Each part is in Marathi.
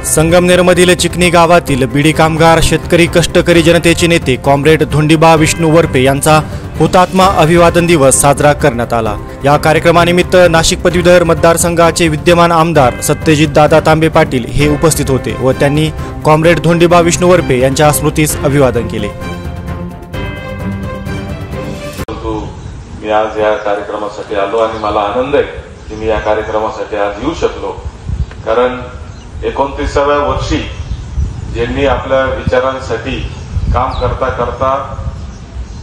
संगमनेरमधील चिकणी गावातील बीडी कामगार शेतकरी कष्टकरी जनतेचे नेते कॉम्रेड धोंडीबा विष्णू वरपे यांचा हुतात्मा अभिवादन दिवस साजरा करण्यात आला। या कार्यक्रमानिमित्त नाशिक पदवीधर मतदारसंघाचे विद्यमान आमदार सत्यजित दादा तांबे पाटील हे उपस्थित होते व त्यांनी कॉम्रेड धोंडीबा विष्णू वरपे यांच्या स्मृतीस अभिवादन केले। मी आज या कार्यक्रमासाठी आलो आणि मला आनंद आहे की मी या कार्यक्रमासाठी आज येऊ शकलो, कारण 29व्या वर्षी ज्यांनी आपल्या विचारांसाठी काम करता करता,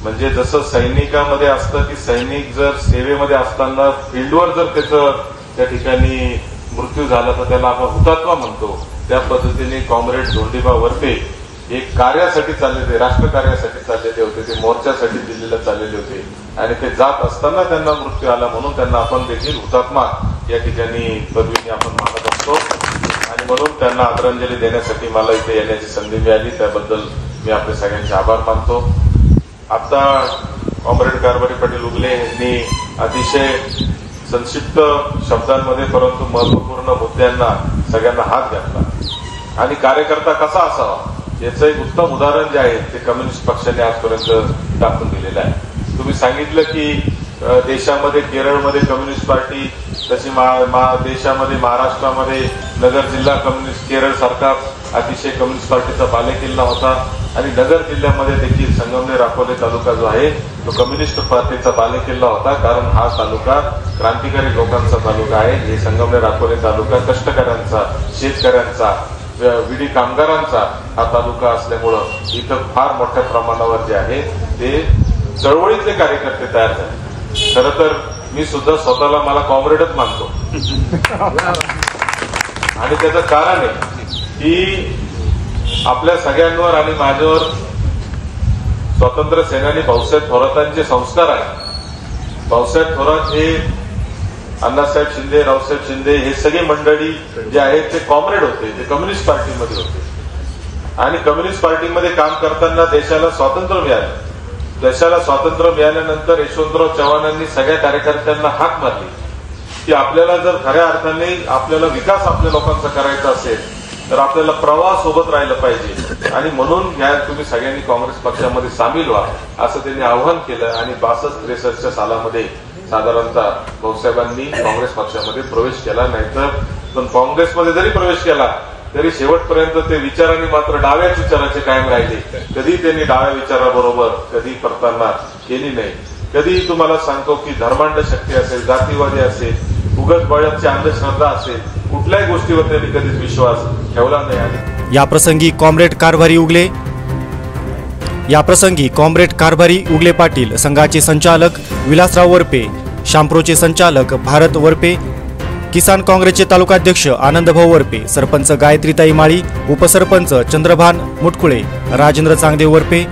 म्हणजे जसं सैनिकामध्ये असतं की सैनिक जर सेवेमध्ये असताना फील्डवर जर त्याचं त्या ठिकाणी मृत्यू झाला तर त्याला आपण हुतात्मा म्हणतो, त्या पद्धतीने कॉम्रेड धोंडीबा वरपे एक कार्यासाठी चाललेले, राष्ट्रकार्यासाठी चाललेले होते, ते मोर्चासाठी दिल्लीला चाललेले होते आणि ते जात असताना त्यांना मृत्यू आला, म्हणून त्यांना आपण देखील हुतात्मा या ठिकाणी पदवीने आपण मानत असतो आणि म्हणून त्यांना आदरांजली देण्यासाठी मला इथे येण्याची संधी मिळाली, त्याबद्दल मी आपले सगळ्यांचे आभार मानतो। आता कॉम्रेड कारभारी पाटील उगले यांनी अतिशय संक्षिप्त शब्दांमध्ये परंतु महत्वपूर्ण मुद्द्यांना सगळ्यांना हात घातला आणि कार्यकर्ता कसा असावा याचं एक उत्तम उदाहरण जे आहे ते कम्युनिस्ट पक्षाने आजपर्यंत दाखवून दिलेलं आहे। तुम्ही सांगितलं की देशामध्ये केरळमध्ये कम्युनिस्ट पार्टी, तशी देशामध्ये महाराष्ट्रामध्ये नगर जिल्हा कम्युनिस्ट, केरळ सारखा अतिशय कम्युनिस्ट पार्टीचा बालेकिल्ला होता आणि नगर जिल्ह्यामध्ये देखील संगमनेर अकोले तालुका जो आहे तो कम्युनिस्ट पार्टीचा बालेकिल्ला होता, कारण हा तालुका क्रांतिकारी लोकांचा तालुका आहे। हे संगमनेर अकोले तालुका कष्टकऱ्यांचा, शेतकऱ्यांचा, विडी कामगारांचा हा तालुका असल्यामुळं इथं फार मोठ्या प्रमाणावर जे आहे ते चळवळीतले कार्यकर्ते तयार झाले। खरं तर मी सुद्धा स्वतःला मला कॉम्रेडच मानतो आणि त्याचं कारण आहे की आपल्या सगळ्यांवर आणि माझ्यावर स्वातंत्र्य सेनानी भाऊसाहेब थोरातांचे संस्कार आहेत। भाऊसाहेब थोरात हे, अण्णासाहेब शिंदे, रावसाहेब शिंदे हे सगळे मंडळी जे आहेत ते कॉम्रेड होते, ते कम्युनिस्ट पार्टीमध्ये होते आणि कम्युनिस्ट पार्टीमध्ये काम करताना देशाला स्वातंत्र्य मिळालं। देशाला स्वातंत्र्य मिळाल्यानंतर यशवंतराव चव्हाणांनी सगळ्या कार्यकर्त्यांना हाक मारली की आपल्याला जर खऱ्या अर्थाने आपल्याला विकास आपल्या लोकांचा करायचा असेल तर आपल्याला प्रवाह सोबत राहिलं पाहिजे आणि म्हणून या तुम्ही सगळ्यांनी काँग्रेस पक्षामध्ये सामील व्हा असं त्यांनी आवाहन केलं आणि 62-63 सालामध्ये साधारणतः भाऊसाहेबांनी काँग्रेस पक्षामध्ये प्रवेश केला। नाहीतर पण काँग्रेसमध्ये जरी प्रवेश केला तरी शेवटपर्यंत ते विचारांनी मात्र डाव्याच विचाराचे कायम राहिले। कधी त्यांनी डाव्या विचाराबरोबर कधी करताना केली नाही। कधी तुम्हाला सांगतो की धर्मांध शक्ती असेल, जातीवादी असेल, उगाच बळाची अंधश्रद्धा असेल, कुठल्याही गोष्टीवर त्यांनी कधीच विश्वास ठेवला नाही। याप्रसंगी कॉम्रेड कारभारी उगले पाटील, संघाचे संचालक विलासराव वरपे, शाम्प्रोचे संचालक भारत वरपे, किसान काँग्रेसचे तालुकाध्यक्ष आनंदभाऊ वरपे, सरपंच गायत्रीताई माळी, उपसरपंच चंद्रभान मुटकुळे, राजेंद्र चांगदेव वरपे,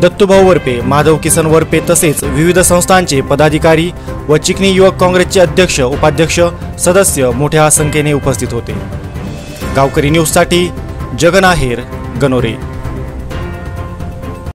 दत्तूभाऊ वरपे, माधव किसन वरपे तसेच विविध संस्थांचे पदाधिकारी व चिकणी युवक काँग्रेसचे अध्यक्ष, उपाध्यक्ष, सदस्य मोठ्या संख्येने उपस्थित होते। गावकरी न्यूजसाठी जगन आहेर, गणोरे।